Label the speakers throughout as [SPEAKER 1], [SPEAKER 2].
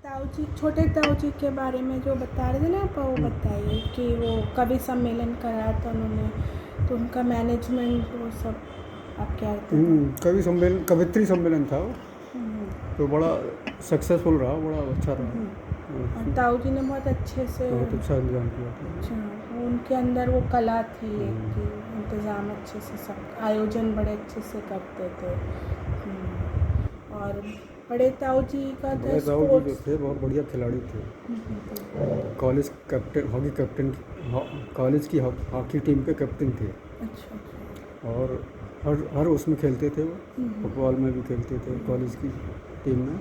[SPEAKER 1] ताऊ जी, छोटे ताऊ जी के बारे में जो बता रहे थे ना आप, वो बताइए कि वो कवि सम्मेलन कराया था उन्होंने, तो उनका मैनेजमेंट वो सब आप क्या
[SPEAKER 2] कवि सम्मेलन, कवित्री सम्मेलन था वो, तो बड़ा सक्सेसफुल रहा, बड़ा अच्छा रहा।
[SPEAKER 1] और ताऊ जी ने बहुत अच्छे से,
[SPEAKER 2] बहुत अच्छा इंतजाम किया था।
[SPEAKER 1] अच्छा, उनके अंदर वो कला थी एक कि इंतज़ाम अच्छे से, सब आयोजन बड़े अच्छे से करते थे। और बड़े ताऊ जी का था
[SPEAKER 2] बड़े ताऊ जी जो
[SPEAKER 1] स्पोर्ट्स।
[SPEAKER 2] थे बहुत बढ़िया खिलाड़ी थे। College captain, hockey captain, college की हॉकी टीम के कैप्टन थे।
[SPEAKER 1] अच्छा।
[SPEAKER 2] और हर उसमें खेलते थे वो, फुटबॉल में भी खेलते थे कॉलेज की टीम में,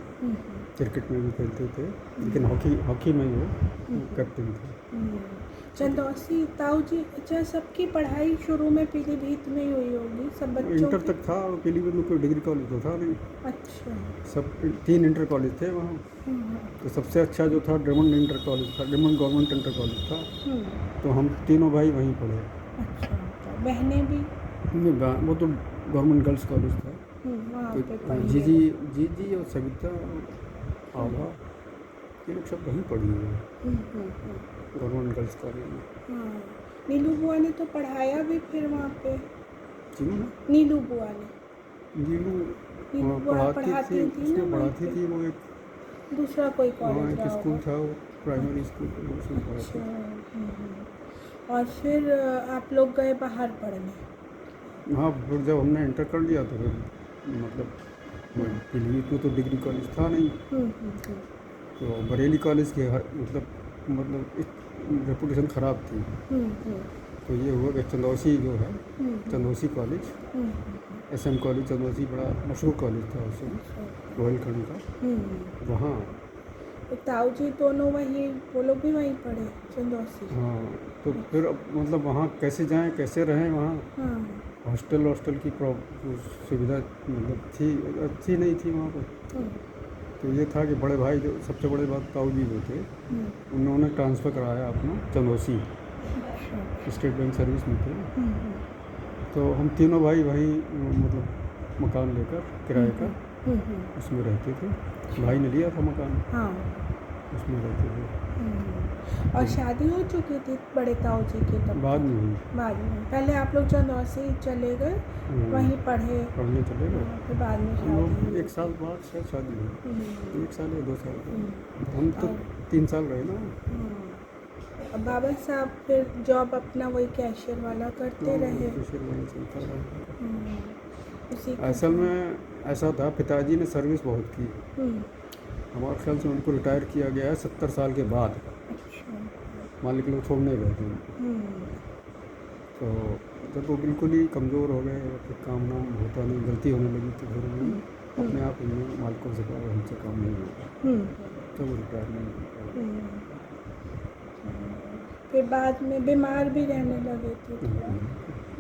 [SPEAKER 2] क्रिकेट में भी खेलते थे, लेकिन हॉकी में वो कैप्टन थे।
[SPEAKER 1] चंदौसी ताऊ जी, अच्छा, सबकी पढ़ाई शुरू में पीलीभीत में ही हुई होगी सब बच्चों
[SPEAKER 2] इंटर
[SPEAKER 1] की?
[SPEAKER 2] तक था, पीलीभीत में कोई डिग्री कॉलेज तो था नहीं।
[SPEAKER 1] अच्छा।
[SPEAKER 2] सब 3 इंटर कॉलेज थे वहाँ। तो सबसे अच्छा जो था ड्रमंड इंटर कॉलेज था, ड्रमंड गवर्नमेंट इंटर कॉलेज था। तो हम तीनों भाई वहीं पढ़े।
[SPEAKER 1] अच्छा, बहनें भी?
[SPEAKER 2] वो तो गवर्नमेंट गर्ल्स कॉलेज था।
[SPEAKER 1] वहाँ पे
[SPEAKER 2] तो
[SPEAKER 1] पढ़ी है।
[SPEAKER 2] जीजी और सविता आभा, ये लोग सब वहीं पढ़ी हुई गवर्नमेंट गर्ल्स कॉलेज में।
[SPEAKER 1] हाँ, नीलू बुआ ने तो पढ़ाया भी फिर वहाँ पे।
[SPEAKER 2] जिन्होंने
[SPEAKER 1] नीलू बुआ ने,
[SPEAKER 2] नीलू
[SPEAKER 1] पढ़ाती
[SPEAKER 2] पढ़ाती थी,
[SPEAKER 1] थी ना
[SPEAKER 2] उसमें
[SPEAKER 1] वहीं
[SPEAKER 2] पढ़ाती
[SPEAKER 1] पे।
[SPEAKER 2] थी वो एक,
[SPEAKER 1] दूसरा कोई
[SPEAKER 2] हाँ
[SPEAKER 1] कॉलेज
[SPEAKER 2] एक
[SPEAKER 1] रहा
[SPEAKER 2] स्कूल
[SPEAKER 1] होगा।
[SPEAKER 2] था वो, प्राइमरी स्कूल, उसमें पढ़ाती
[SPEAKER 1] अच्छा। और फिर आप लोग गए बाहर पढ़ने?
[SPEAKER 2] हाँ, फिर जब हमने इंटर कर लिया तो फिर मतलब पीलीभीत में तो डिग्री कॉलेज था नहीं, तो बरेली कॉलेज की मतलब रेपुटेशन ख़राब थी। तो ये हुआ कि चंदौसी जो है, Chandausi college, SM college Chandausi, बड़ा मशहूर कॉलेज था उस समय, रोहिलखंड का, वहाँ।
[SPEAKER 1] ताऊ जी दोनों वहीं, वो लोग भी वहीं पढ़े चंदौसी?
[SPEAKER 2] हाँ, तो फिर मतलब वहाँ कैसे जाएं, कैसे रहें वहाँ। हॉस्टल की सुविधा मतलब थी, अच्छी नहीं थी वहाँ पर। तो ये था कि बड़े भाई जो सबसे बड़े बात ताऊ जी जो थे, उन्होंने ट्रांसफ़र कराया अपना चंदौसी, स्टेट बैंक सर्विस में थे। तो हम तीनों भाई वहीं मतलब मकान लेकर किराए का उसमें रहते थे। भाई ने लिया था मकान, उसमें रहते थे।
[SPEAKER 1] और शादी हो चुकी थी बड़े ताऊ जी की तब?
[SPEAKER 2] बाद में हुई।
[SPEAKER 1] बाद में, पहले आप लोग चंदौसी चले गए, वहीं पढ़ने चले गए, फिर बाद में
[SPEAKER 2] हम लोग
[SPEAKER 1] शादी?
[SPEAKER 2] 1 साल बाद शायद शादी हुई, 1 साल या 2 साल बाद। हम तो 3 साल रहे ना।
[SPEAKER 1] अब बाबा साहब फिर जॉब अपना वही कैशियर वाला करते रहे?
[SPEAKER 2] कैशियर वाला चलता रहा।
[SPEAKER 1] उसी
[SPEAKER 2] असल में ऐसा था, पिताजी ने सर्विस बहुत की। हमारे ख्याल से उनको रिटायर किया गया है 70 साल के बाद। मालिक लोग छोड़ने गए थे उनको। तो जब वो बिल्कुल ही कमज़ोर हो गए, फिर काम नाम होता नहीं, गलती होने लगी, तो फिर उन्होंने अपने आप उन्होंने मालिकों से कहा हमसे काम नहीं होगा, तब वो रिटायरमेंट।
[SPEAKER 1] फिर बाद में बीमार भी रहने लगे थे?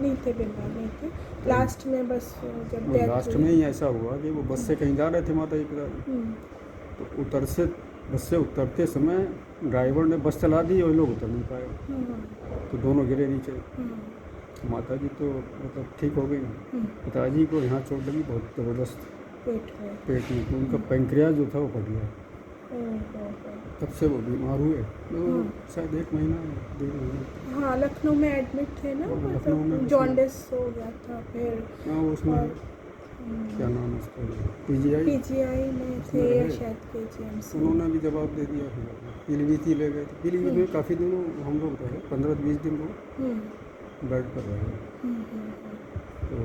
[SPEAKER 1] नहीं थे, बीमार नहीं थे, लास्ट में बस जब डेथ
[SPEAKER 2] लास्ट में ही ऐसा हुआ कि वो बस से कहीं जा रहे थे माता जी पिताजी, तो बस से उतरते समय ड्राइवर ने बस चला दी और लोग उतर नहीं पाए, तो दोनों गिरे नीचे। माता जी तो मतलब ठीक हो गई, पिताजी को यहाँ चोट लगी बहुत ज़बरदस्त पेट में, तो उनका पैंक्रियाज जो था वो फट गया। तब से वो बीमार हुए, तो शायद 1 महीना 1.5 महीना।
[SPEAKER 1] हाँ, लखनऊ में एडमिट थे ना,
[SPEAKER 2] लखनऊ में
[SPEAKER 1] जॉन्डिस हो गया था फिर।
[SPEAKER 2] हाँ, उसमें क्या नाम है उसका, PGI
[SPEAKER 1] में थे या शायद KGMC।
[SPEAKER 2] उन्होंने भी जवाब दे दिया, फिर पीलीभीत ही ले गए थे। पीलीभीत में काफ़ी दिनों हम लोग रहे, 15-20 दिन वो बेड पर रहे। तो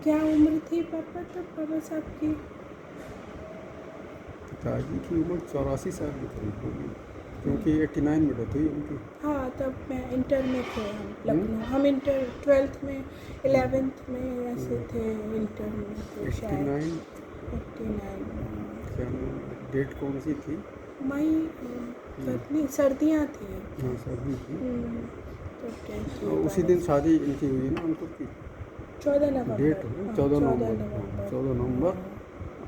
[SPEAKER 1] क्या उम्र थी पापा तब, बाबा साहब की?
[SPEAKER 2] पिताजी की उम्र 84 साल की करीब होगी, क्योंकि 89 में डेथ हुई उनकी।
[SPEAKER 1] हाँ, तब मैं इंटर में थे हम लखनऊ, हम इंटर 12th में 11th में ऐसे थे, इंटर में थे शायद। 89
[SPEAKER 2] क्या डेट कौन सी थी?
[SPEAKER 1] मई, नहीं सर्दियाँ थी।
[SPEAKER 2] हाँ, सर्दी थी।
[SPEAKER 1] तो
[SPEAKER 2] उसी दिन शादी इनकी हुई ना, अंकुर की।
[SPEAKER 1] 14 नवंबर
[SPEAKER 2] डेट 14 नवंबर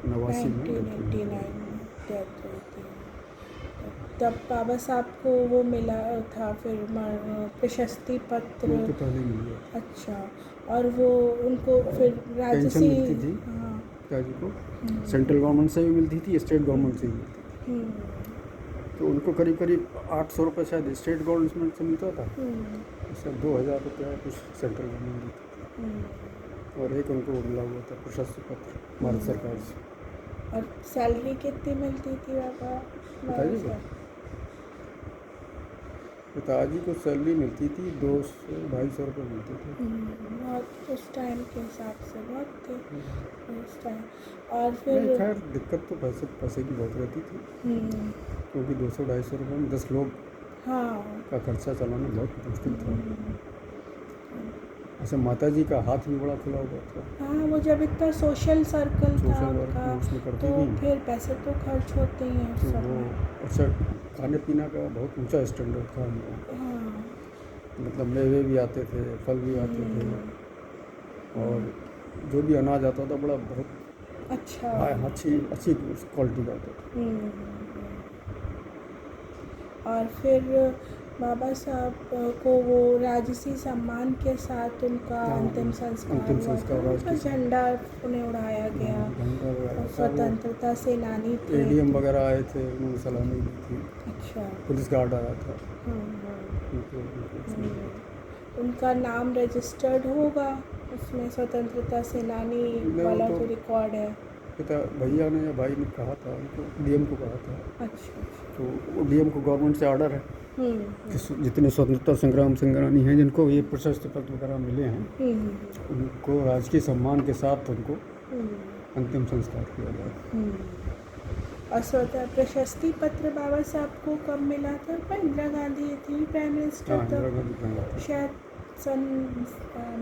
[SPEAKER 2] 89 में
[SPEAKER 1] 1989 में डेथ हुई थी। तब बाबा साहब को वो मिला था फिर प्रशस्ति पत्र?
[SPEAKER 2] तो पहले मिल गया।
[SPEAKER 1] अच्छा, और वो उनको फिर राजसी,
[SPEAKER 2] मिलती थी।
[SPEAKER 1] हाँ,
[SPEAKER 2] पिताजी को सेंट्रल गवर्नमेंट से भी मिलती थी, स्टेट गवर्नमेंट से भी मिलती थी। तो उनको करीब करीब 800 रुपये शायद स्टेट गवर्नमेंट से मिलता था, शायद 2000 रुपया कुछ सेंट्रल गवर्नमेंट देती थी, और एक उनको मिला हुआ था प्रशस्ति पत्र भारत सरकार से।
[SPEAKER 1] और सैलरी कितनी मिलती थी
[SPEAKER 2] पिताजी को पिताजी को सैलरी मिलती थी 200-250 रुपये मिलती थी।
[SPEAKER 1] बहुत उस टाइम के हिसाब से बहुत थे उस टाइम। और फिर
[SPEAKER 2] खैर दिक्कत तो पैसे की बहुत रहती थी, क्योंकि 200-250 रुपये में 10 लोग का खर्चा चलाना बहुत मुश्किल था। अच्छा, माता जी का हाथ भी बड़ा खुला हुआ था।
[SPEAKER 1] हाँ, वो जब इतना सोशल सर्कल था
[SPEAKER 2] वर्क उसमें करती
[SPEAKER 1] तो
[SPEAKER 2] थी,
[SPEAKER 1] फिर पैसे तो खर्च होते ही हैं
[SPEAKER 2] तो
[SPEAKER 1] सब
[SPEAKER 2] वो
[SPEAKER 1] में।
[SPEAKER 2] अच्छा खाने पीने का बहुत ऊंचा स्टैंडर्ड था हम लोगों का। मतलब मेवे भी आते थे, फल भी आते थे, और जो भी अनाज आता था बड़ा बहुत
[SPEAKER 1] अच्छा
[SPEAKER 2] अच्छी क्वालिटी का आता था।
[SPEAKER 1] और फिर बाबा साहब को वो राजसी सम्मान के साथ उनका अंतिम संस्कार हुआ था। झंडा उन्हें उड़ाया गया, और स्वतंत्रता सेनानी थे।
[SPEAKER 2] एडीएम वगैरह आए थे, उन्होंने सलामी दी थी।
[SPEAKER 1] अच्छा,
[SPEAKER 2] पुलिस गार्ड आया था।
[SPEAKER 1] उनका नाम रजिस्टर्ड होगा उसमें, स्वतंत्रता सेनानी वाला जो रिकॉर्ड है।
[SPEAKER 2] पिता भैया ने या भाई ने कहा था उनको, डीएम को कहा था।
[SPEAKER 1] अच्छा,
[SPEAKER 2] तो वो डीएम को गवर्नमेंट से ऑर्डर है कि जितने स्वतंत्रता संग्राम सेनानी हैं जिनको ये प्रशस्ति पत्र वगैरह मिले हैं, उनको राजकीय सम्मान के साथ उनको अंतिम संस्कार किया जाए।
[SPEAKER 1] और स्वतः प्रशस्ति पत्र बाबा साहब को कब मिला था? इंदिरा गांधी थी प्राइम मिनिस्टर तब, शायद सन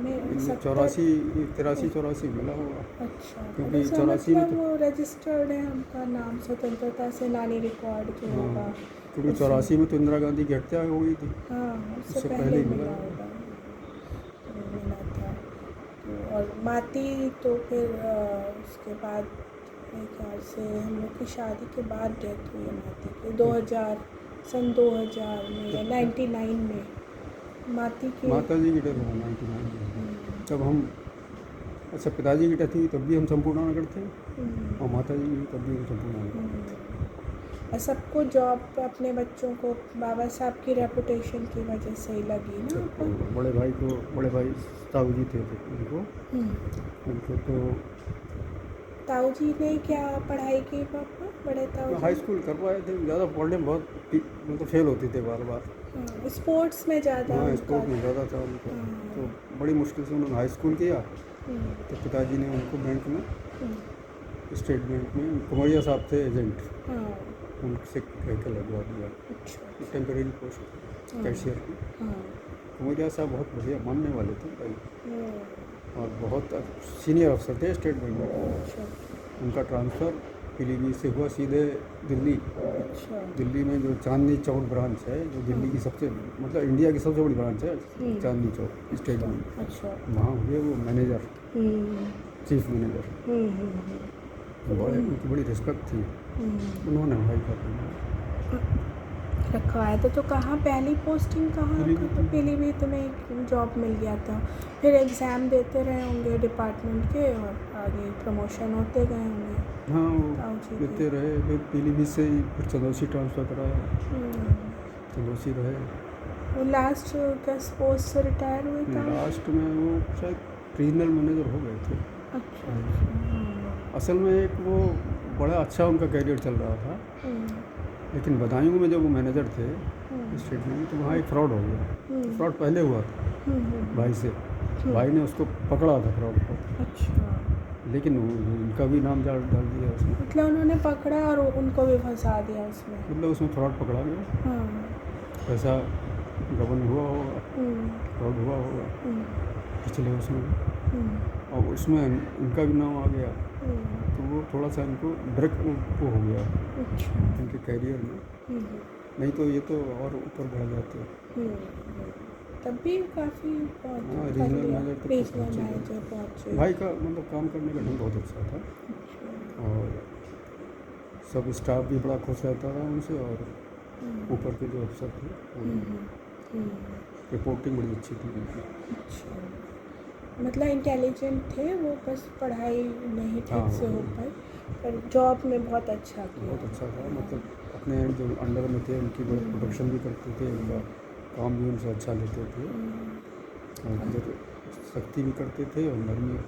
[SPEAKER 1] में
[SPEAKER 2] 83-84 मिला होगा।
[SPEAKER 1] अच्छा,
[SPEAKER 2] क्योंकि 84 में
[SPEAKER 1] वो रजिस्टर्ड है उनका नाम, स्वतंत्रता सेनानी रिकॉर्ड जो होगा,
[SPEAKER 2] क्योंकि 84 में तो इंदिरा गांधी की हत्या हो गई थी।
[SPEAKER 1] हाँ, उससे पहले मिला होगा, मिला था। तो और माती तो फिर उसके बाद मेरे ख्याल से हम लोग की शादी के बाद डेथ हुई है माती की, 2000 में या 99 में माता जी
[SPEAKER 2] की डेथ हुआ 99 में। तब हम अच्छा पिताजी की डेथ हुई तब भी हम संपूर्ण नगर थे, और माता जी की तब भी हम संपूर्ण नगर थे।
[SPEAKER 1] और सबको जॉब अपने बच्चों को बाबा साहब की रेपुटेशन की वजह से ही लगी ना।
[SPEAKER 2] बड़े भाई ताऊ जी थे उनको तो
[SPEAKER 1] ताऊ जी ने क्या पढ़ाई की पापा? बड़े ताऊ
[SPEAKER 2] हाई स्कूल करवाए थे, ज़्यादा पढ़ने में बहुत मतलब फेल होती थे बार।
[SPEAKER 1] स्पोर्ट्स में ज़्यादा,
[SPEAKER 2] स्पोर्ट में ज़्यादा था उनको। तो बड़ी मुश्किल से उन्होंने हाई स्कूल किया। तो पिताजी ने उनको बैंक में, स्टेट बैंक में, कुमरिया साहब थे एजेंट, उनसे कह के लगवा दिया टेम्परेरी पोस्ट कैशियर की। कुमरिया साहब बहुत बढ़िया मानने वाले थे भाई, और बहुत सीनियर अफसर थे स्टेट बैंक में। उनका ट्रांसफ़र पीलीभीत से हुआ सीधे दिल्ली। दिल्ली में जो चांदनी चौक ब्रांच है, जो दिल्ली की सबसे मतलब इंडिया की सबसे बड़ी ब्रांच है, चांदनी चौक स्टेट बैंक, वहाँ हुए वो मैनेजर, चीफ मैनेजर। उनकी बड़ी रिस्पेक्ट थी, उन्होंने भाई का
[SPEAKER 1] रखवाया था। तो कहाँ पहली पोस्टिंग कहाँ? तो पीलीभीत में जॉब मिल गया था, फिर एग्ज़ाम देते रहे होंगे डिपार्टमेंट के, और आगे प्रमोशन होते गए होंगे।
[SPEAKER 2] हाँ, देते रहे। फिर पीलीभीत से ही फिर चंदौसी ट्रांसफ़र कराया, चंदौसी रहे।
[SPEAKER 1] वो लास्ट किस पोस्ट से रिटायर हुए था?
[SPEAKER 2] लास्ट में वो शायद रीजनल मैनेजर हो गए थे।
[SPEAKER 1] अच्छा।
[SPEAKER 2] असल में एक वो बड़ा अच्छा उनका कैरियर चल रहा था, लेकिन बदायूं में जब वो मैनेजर थे स्टेट में, तो वहाँ एक फ्रॉड हो गया। फ्रॉड पहले हुआ था भाई से, भाई ने उसको पकड़ा था फ्रॉड को।
[SPEAKER 1] अच्छा।
[SPEAKER 2] लेकिन उनका भी नाम डाल दिया उसमें।
[SPEAKER 1] मतलब उन्होंने पकड़ा और उनको भी फंसा दिया उसमें।
[SPEAKER 2] मतलब उसमें फ्रॉड पकड़ा गया, पैसा गबन हुआ होगा, फ्रॉड हुआ होगा पिछले उसमें, और उसमें इनका भी नाम आ गया। तो वो थोड़ा सा इनको ड्रग वो हो गया इनके कैरियर में, नहीं तो ये तो और ऊपर बढ़ जाते।
[SPEAKER 1] तब भी काफ़ी
[SPEAKER 2] रीजनल मैनेजर पहुँचे। भाई का मतलब काम करने का ढंग बहुत अच्छा था, और सब स्टाफ भी बड़ा खुश रहता था उनसे, और ऊपर के जो अफसर थे रिपोर्टिंग बड़ी अच्छी थी उनकी।
[SPEAKER 1] मतलब इंटेलिजेंट थे वो, बस पढ़ाई नहीं ठीक
[SPEAKER 2] हाँ,
[SPEAKER 1] से हो पाई, पर जॉब में बहुत अच्छा किया।
[SPEAKER 2] बहुत अच्छा था, मतलब अपने जो अंडर में थे उनकी बड़ी प्रोटेक्शन भी करते थे, उनका काम भी उनसे अच्छा लेते थे, और इधर सख्ती भी करते थे और नरमी,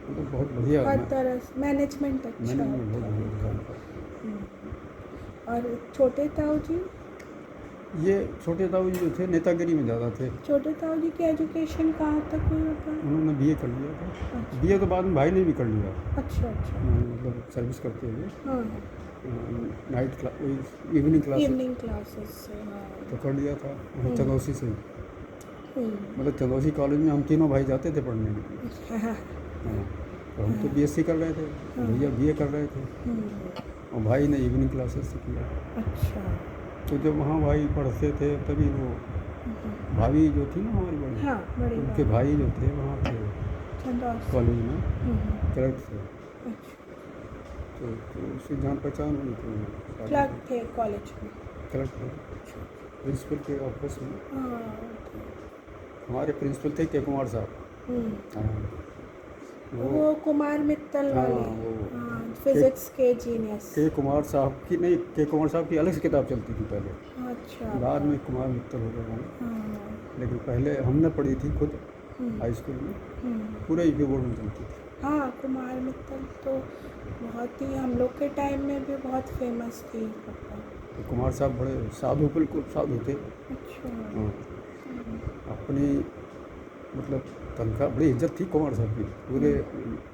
[SPEAKER 2] मतलब बहुत बढ़िया
[SPEAKER 1] हर तरह से मैनेजमेंट अच्छा
[SPEAKER 2] मैनेजमेंट बहुत
[SPEAKER 1] था।
[SPEAKER 2] बढ़िया था उनका।
[SPEAKER 1] और छोटे ताऊ जी?
[SPEAKER 2] ये छोटे ताऊ जी जो थे नेतागिरी में ज़्यादा थे।
[SPEAKER 1] छोटे ताऊ जी की एजुकेशन कहाँ तक हुई होता?
[SPEAKER 2] उन्होंने बीए कर लिया था।
[SPEAKER 1] अच्छा।
[SPEAKER 2] बीए तो बाद में भाई ने भी कर लिया,
[SPEAKER 1] अच्छा अच्छा।
[SPEAKER 2] मतलब सर्विस करते हुए
[SPEAKER 1] हाँ,
[SPEAKER 2] night class evening classes
[SPEAKER 1] evening classes से। हाँ।
[SPEAKER 2] तो कर लिया था चंदौसी से।
[SPEAKER 1] हम्म,
[SPEAKER 2] मतलब चंदौसी कॉलेज में हम तीनों भाई जाते थे पढ़ने के लिए।
[SPEAKER 1] हाँ, हाँ,
[SPEAKER 2] हाँ, तो हम तो बीएससी कर रहे थे, भैया बीए कर रहे थे, और भाई ने इवनिंग क्लासेस से किया।
[SPEAKER 1] अच्छा।
[SPEAKER 2] तो जब वहाँ भाई पढ़ते थे तभी वो भाभी जो थी ना हमारी बड़ी,
[SPEAKER 1] हाँ, बड़ी
[SPEAKER 2] उनके
[SPEAKER 1] बात।
[SPEAKER 2] भाई जो थे वहाँ पे
[SPEAKER 1] चंदौसी।
[SPEAKER 2] कॉलेज में क्लर्क थे,
[SPEAKER 1] अच्छा।
[SPEAKER 2] तो उससे जान पहचान हुई तो
[SPEAKER 1] क्लर्क थे कॉलेज में?
[SPEAKER 2] क्लर्क थे प्रिंसिपल के ऑफिस में।
[SPEAKER 1] हाँ।
[SPEAKER 2] हमारे प्रिंसिपल थे के कुमार साहब। हाँ,
[SPEAKER 1] वो कुमार मित्तल
[SPEAKER 2] हाँ,
[SPEAKER 1] वाले।
[SPEAKER 2] वो
[SPEAKER 1] हाँ, फिजिक्स के जीनियस।
[SPEAKER 2] के कुमार साहब की नहीं, के कुमार साहब की अलग से किताब चलती थी पहले,
[SPEAKER 1] अच्छा।
[SPEAKER 2] बाद में कुमार मित्तल हो गए हैं,
[SPEAKER 1] हाँ।
[SPEAKER 2] लेकिन पहले हमने पढ़ी थी खुद हाई स्कूल में, पूरे यूपी बोर्ड में चलती थी।
[SPEAKER 1] हाँ, कुमार मित्तल तो बहुत ही हम लोग के टाइम में भी बहुत फेमस थी।
[SPEAKER 2] तो कुमार साहब बड़े साधु, बिल्कुल साधु थे।
[SPEAKER 1] अच्छा।
[SPEAKER 2] हाँ, अपनी मतलब तनख्वाह, बड़ी इज्जत थी कुमार साहब की पूरे,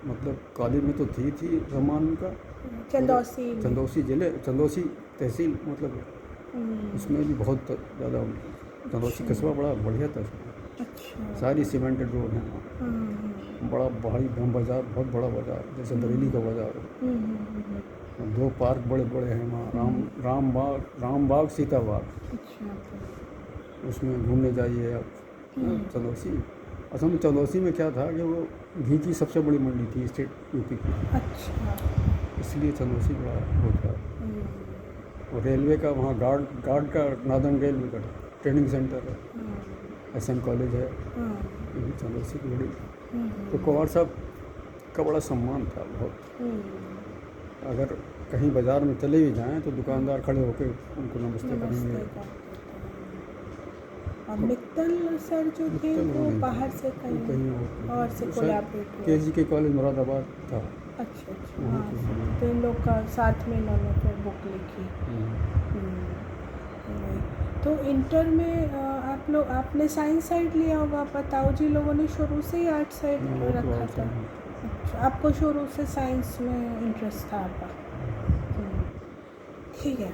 [SPEAKER 2] मतलब कॉलेज में तो थी सम्मान उनका।
[SPEAKER 1] चंदौसी में।
[SPEAKER 2] चंदौसी जिले, चंदौसी तहसील, मतलब उसमें भी बहुत ज़्यादा उनकी, चंदौसी कस्बा बड़ा बढ़िया था उसमें।
[SPEAKER 1] अच्छा।
[SPEAKER 2] सारी सीमेंटेड रोड है, बड़ा भारी बाज़ार, बहुत बड़ा बाज़ार, जैसे बरेली का बाज़ार हो। 2 पार्क बड़े बड़े हैं वहाँ, राम बाग सीता बाग,
[SPEAKER 1] अच्छा।
[SPEAKER 2] उसमें घूमने जाइए आप। चंदौसी, असल में चंदौसी में क्या था कि वो घी की सबसे बड़ी मंडी थी स्टेट यूपी की,
[SPEAKER 1] अच्छा।
[SPEAKER 2] इसलिए चंदौसी बड़ा वो था। और रेलवे का वहाँ गार्ड का, नॉर्दर्न रेलवे का ट्रेनिंग सेंटर है, एसएन कॉलेज है, ये भी चंदौसी की बड़ी। तो कुमार साहब का बड़ा सम्मान था बहुत। अगर कहीं बाज़ार में चले भी जाएं तो दुकानदार खड़े होकर उनको नमस्ते करेंगे।
[SPEAKER 1] और मित्तल सर जो थे वो बाहर से कहीं और से कोलैबोरेट हुए?
[SPEAKER 2] केजी के कॉलेज मुरादाबाद था।
[SPEAKER 1] अच्छा अच्छा। हाँ, तो इन लोग का साथ में इन्होंने फिर बुक लिखी। तो इंटर में आपने साइंस साइड लिया होगा, ताऊ जी लोगों ने शुरू से ही आर्ट साइड रखा था? अच्छा, आपको शुरू से साइंस में इंटरेस्ट था आपका? ठीक है।